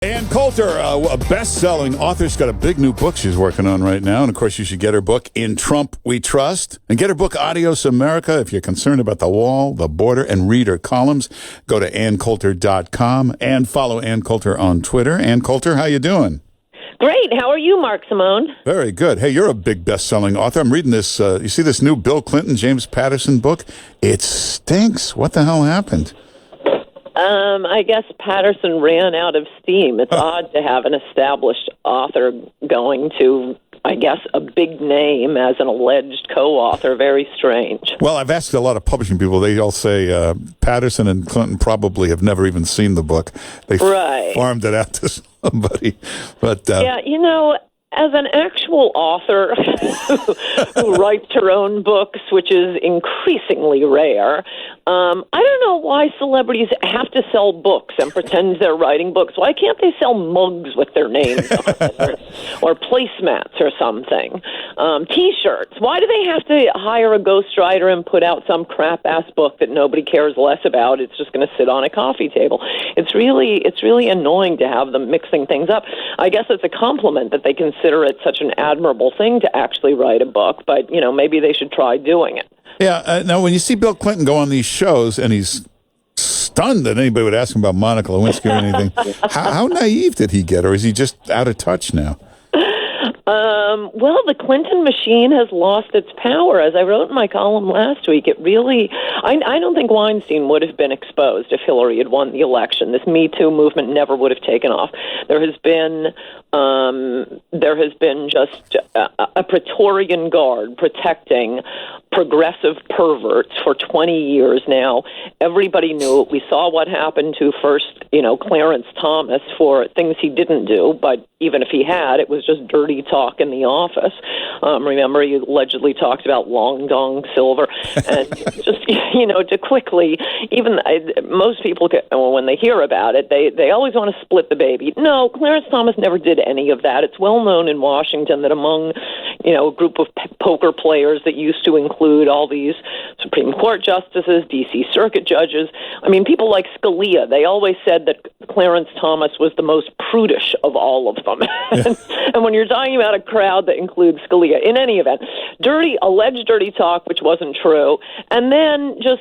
Ann Coulter, a best-selling author, has got a big new book she's working on right now. And, of course, you should get her book, In Trump We Trust. And get her book, Adios America. If you're concerned about the wall, the border, and read her columns, go to AnnCoulter.com and follow Ann Coulter on Twitter. Ann Coulter, how you doing? Great. How are you, Mark Simone? Very good. Hey, you're a big best-selling author. I'm reading this. You see this new Bill Clinton, James Patterson book? It stinks. What the hell happened? I guess Patterson ran out of steam. It's odd to have an established author going to, I guess, a big name as an alleged co-author. Very strange. Well, I've asked a lot of publishing people. They all say Patterson and Clinton probably have never even seen the book. They farmed it out to somebody. But yeah, as an actual author who writes her own books, which is increasingly rare, I don't know why celebrities have to sell books and pretend they're writing books. Why can't they sell mugs with their names on it, or placemats or something? T-shirts. Why do they have to hire a ghostwriter and put out some crap-ass book that nobody cares less about? It's just going to sit on a coffee table. It's really annoying to have them mixing things up. I guess it's a compliment that they consider it such an admirable thing to actually write a book, but, maybe they should try doing it. Yeah. Now, when you see Bill Clinton go on these shows and he's stunned that anybody would ask him about Monica Lewinsky or anything, how naive did he get, or is he just out of touch now? Well, the Clinton machine has lost its power. As I wrote in my column last week, it really, I don't think Weinstein would have been exposed if Hillary had won the election. This Me Too movement never would have taken off. There has been just a Praetorian Guard protecting progressive perverts for 20 years now. Everybody knew it. We saw what happened to first, Clarence Thomas for things he didn't do, but even if he had, it was just dirty talk in the office. Remember, he allegedly talked about Long Dong Silver, and just, to quickly, most people, when they hear about it, they always want to split the baby. No, Clarence Thomas never did any of that. It's well known in Washington that among, a group of poker players that used to include all these Supreme Court justices, D.C. Circuit judges, people like Scalia, they always said that Clarence Thomas was the most prudish of all of them. And when you're talking about a crowd that includes Scalia, in any event, alleged dirty talk, which wasn't true, and then just,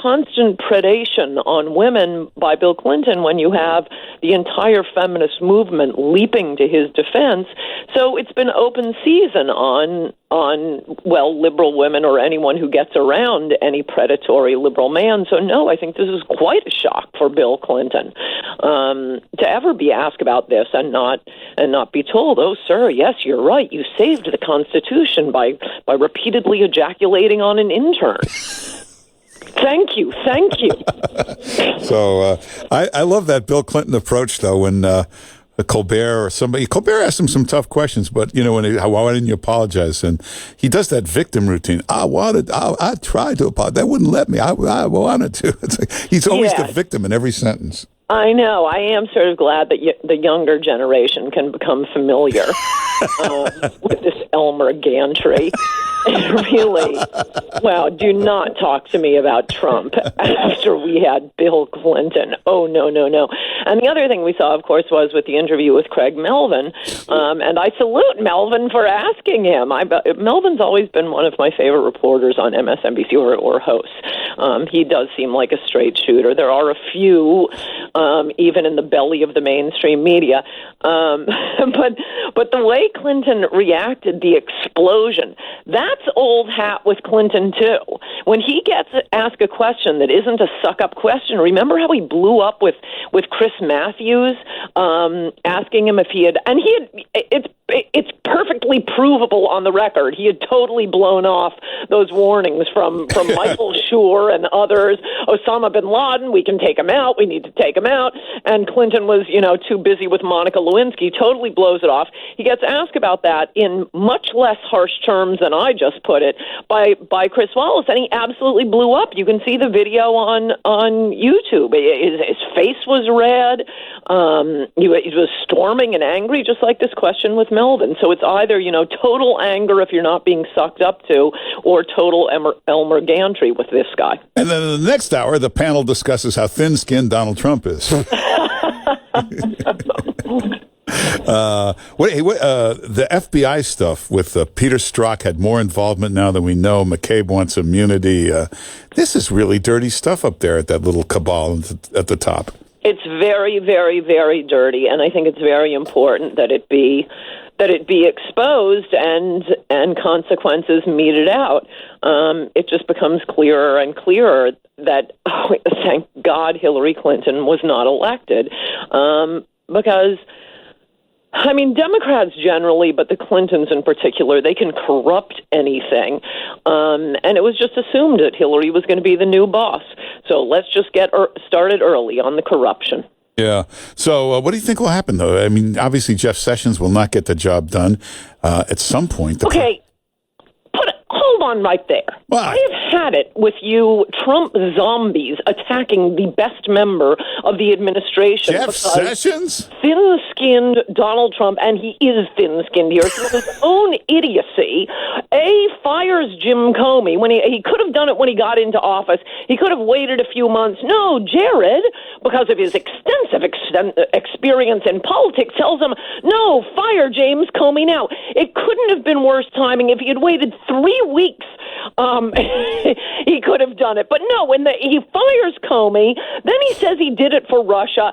constant predation on women by Bill Clinton when you have the entire feminist movement leaping to his defense. So it's been open season on liberal women or anyone who gets around any predatory liberal man. So no, I think this is quite a shock for Bill Clinton to ever be asked about this and not be told, oh, sir, yes, you're right. You saved the Constitution by repeatedly ejaculating on an intern. Thank you. So I love that Bill Clinton approach, though, when Coulter asked him some tough questions, but, why didn't you apologize? And he does that victim routine. I tried to apologize. They wouldn't let me. I wanted to. It's like he's always the victim in every sentence. I know. I am sort of glad that the younger generation can become familiar with this Elmer Gantry. Really, wow, do not talk to me about Trump after we had Bill Clinton. Oh, no. And the other thing we saw, of course, was with the interview with Craig Melvin. And I salute Melvin for asking him. Melvin's always been one of my favorite reporters on MSNBC or hosts. He does seem like a straight shooter. There are a few, even in the belly of the mainstream media. But the way Clinton reacted, the explosion, that's old hat with Clinton, too. When he gets asked a question that isn't a suck-up question, remember how he blew up with Chris Matthews, asking him if he had, and it's perfectly provable on the record. He had totally blown off those warnings from Michael Schur and others. Osama bin Laden, we can take him out. We need to take him out. And Clinton was, too busy with Monica Lewinsky, totally blows it off. He gets asked about that in much less harsh terms than I just put it by Chris Wallace, and he absolutely blew up. You can see the video on YouTube. His face was red. He was storming and angry, just like this question with Melvin. So it's either, total anger if you're not being sucked up to, or total Elmer Gantry with this guy. And then in the next hour, the panel discusses how thin-skinned Donald Trump is. The FBI stuff with Peter Strzok had more involvement now than we know. McCabe wants immunity. This is really dirty stuff up there at that little cabal at the top. It's very, very, very dirty, and I think it's very important that it be exposed and consequences meted out. It just becomes clearer and clearer that, thank God, Hillary Clinton was not elected, because, I mean, Democrats generally, but the Clintons in particular, they can corrupt anything. And it was just assumed that Hillary was going to be the new boss. So let's just get started early on the corruption. Yeah. So what do you think will happen, though? I mean, obviously, Jeff Sessions will not get the job done at some point. Hold on right there. Why? I have had it with you Trump zombies attacking the best member of the administration. Jeff Sessions? Thin-skinned Donald Trump, and he is thin-skinned here, through his own idiocy, fires Jim Comey when he could have done it when he got into office. He could have waited a few months. No, Jared, because of his extensive experience in politics, tells him, no, fire James Comey now. It couldn't have been worse timing if he had waited 3 weeks. He could have done it. But no, when he fires Comey, then he says he did it for Russia.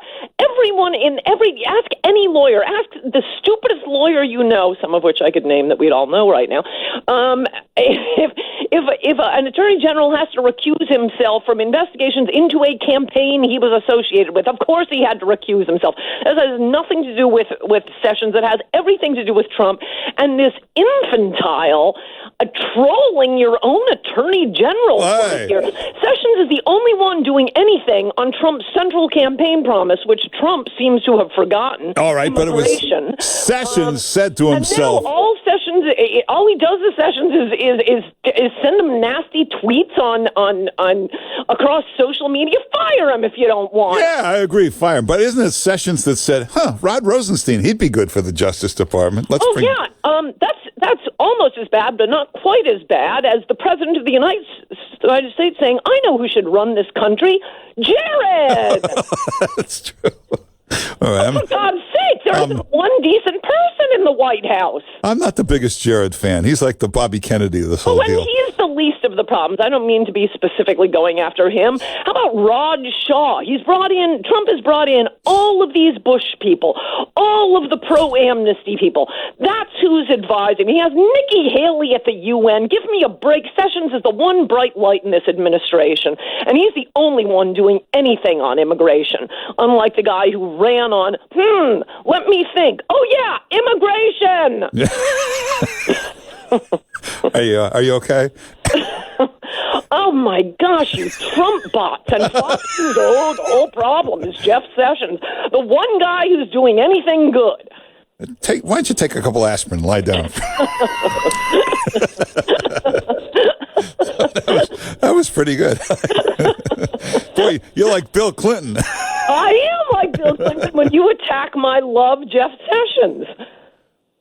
Ask any lawyer, ask the stupidest lawyer you know, some of which I could name that we'd all know right now. If an attorney general has to recuse himself from investigations into a campaign he was associated with, of course he had to recuse himself. This has nothing to do with Sessions. It has everything to do with Trump and this infantile trolling your own attorney general here. Sessions is the only one doing anything on Trump's central campaign promise, which Trump seems to have forgotten. All right, but it was Sessions said to himself. And now all he does to Sessions is send him nasty tweets on across social media. Fire him if you don't want. Yeah, I agree. Fire him. But isn't it Sessions that said, Rod Rosenstein, he'd be good for the Justice Department? That's almost as bad, but not quite as bad as the President of the United States saying, I know who should run this country, Jared! That's true. All right, for God's sake, there isn't one decent person in the White House. I'm not the biggest Jared fan. He's like the Bobby Kennedy of this whole deal. He's the least of the problems. I don't mean to be specifically going after him. How about Rod Shaw? Trump has brought in all of these Bush people, all of the pro-amnesty people. That's who's advising. He has Nikki Haley at the UN. Give me a break. Sessions is the one bright light in this administration, and he's the only one doing anything on immigration, unlike the guy who ran on, let me think. Oh, yeah, immigration. Are you okay? Oh, my gosh, you Trump bots. And Fox News, the whole problem is Jeff Sessions, the one guy who's doing anything good. Why don't you take a couple aspirin and lie down? That was pretty good. Boy, you're like Bill Clinton. I am like Bill Clinton when you attack my love, Jeff Sessions.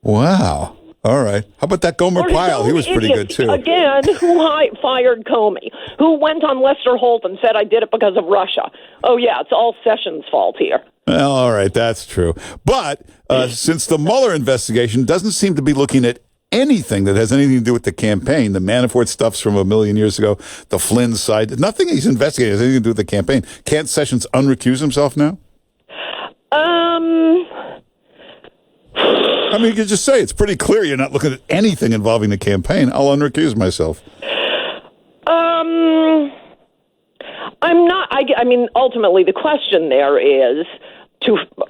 Wow. All right. How about that Gomer Pyle? He was pretty good, too. Again, who fired Comey? Who went on Lester Holt and said, I did it because of Russia? Oh, yeah, it's all Sessions' fault here. Well, all right, that's true. But since the Mueller investigation doesn't seem to be looking at anything that has anything to do with the campaign, the Manafort stuff's from a million years ago, the Flynn side, nothing he's investigating has anything to do with the campaign. Can't Sessions unrecuse himself now? I mean, you could just say it's pretty clear you're not looking at anything involving the campaign. I'll unrecuse myself. I'm not. I mean, ultimately, the question there is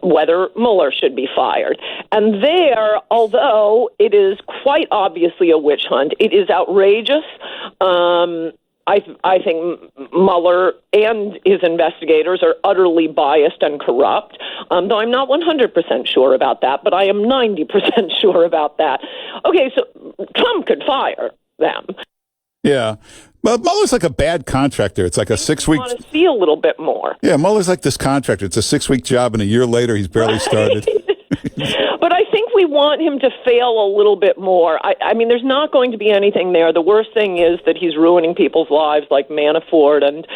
whether Mueller should be fired. And there, although it is quite obviously a witch hunt, it is outrageous. I think Mueller and his investigators are utterly biased and corrupt, though I'm not 100% sure about that, but I am 90% sure about that. Okay, so Trump could fire them. Yeah. But Mueller's like a bad contractor. It's like a 6-week... I want to see a little bit more. Yeah, Mueller's like this contractor. It's a 6-week job, and a year later, he's barely started. But I think we want him to fail a little bit more. I mean, there's not going to be anything there. The worst thing is that he's ruining people's lives like Manafort and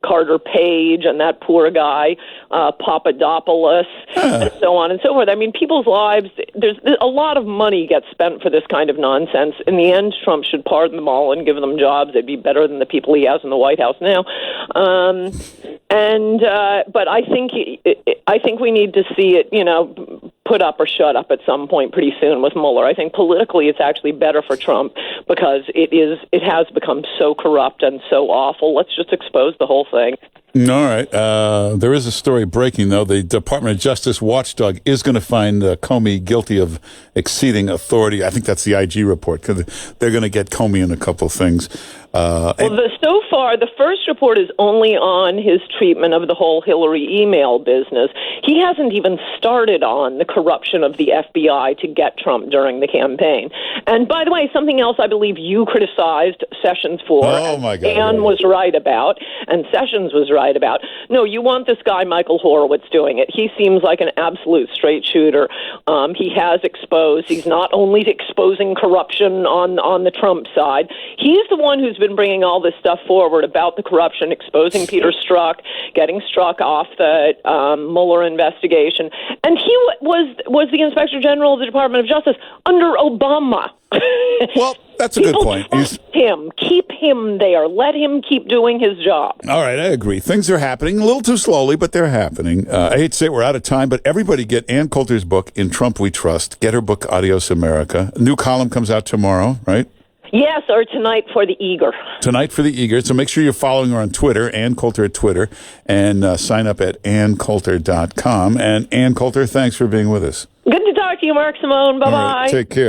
Carter Page and that poor guy, Papadopoulos, and so on and so forth. I mean, people's lives, there's a lot of money gets spent for this kind of nonsense. In the end, Trump should pardon them all and give them jobs. They'd be better than the people he has in the White House now. But I think we need to see it, put up or shut up at some point pretty soon with Mueller. I think politically it's actually better for Trump because it has become so corrupt and so awful. Let's just expose the whole thing. All right. There is a story breaking, though. The Department of Justice watchdog is going to find Comey guilty of exceeding authority. I think that's the IG report, because they're going to get Comey in a couple things. So far, the first report is only on his treatment of the whole Hillary email business. He hasn't even started on the corruption of the FBI to get Trump during the campaign. And by the way, something else I believe you criticized Sessions for, Dan was right about, and Sessions was right about. No, you want this guy, Michael Horowitz, doing it. He seems like an absolute straight shooter. He has exposed. He's not only exposing corruption on the Trump side. He's the one who's been bringing all this stuff forward about the corruption, exposing Peter Strzok, getting Strzok off the Mueller investigation. And he was the Inspector General of the Department of Justice under Obama. Well, that's a good point. Keep him there. Let him keep doing his job. All right, I agree. Things are happening a little too slowly, but they're happening. I hate to say we're out of time, but everybody get Ann Coulter's book, In Trump We Trust. Get her book, Adios America. A new column comes out tomorrow, right? Yes, or tonight for the eager. Tonight for the eager. So make sure you're following her on Twitter, Ann Coulter at Twitter, and sign up at anncoulter.com. And Ann Coulter, thanks for being with us. Good to talk to you, Mark Simone. Bye-bye. All right, take care.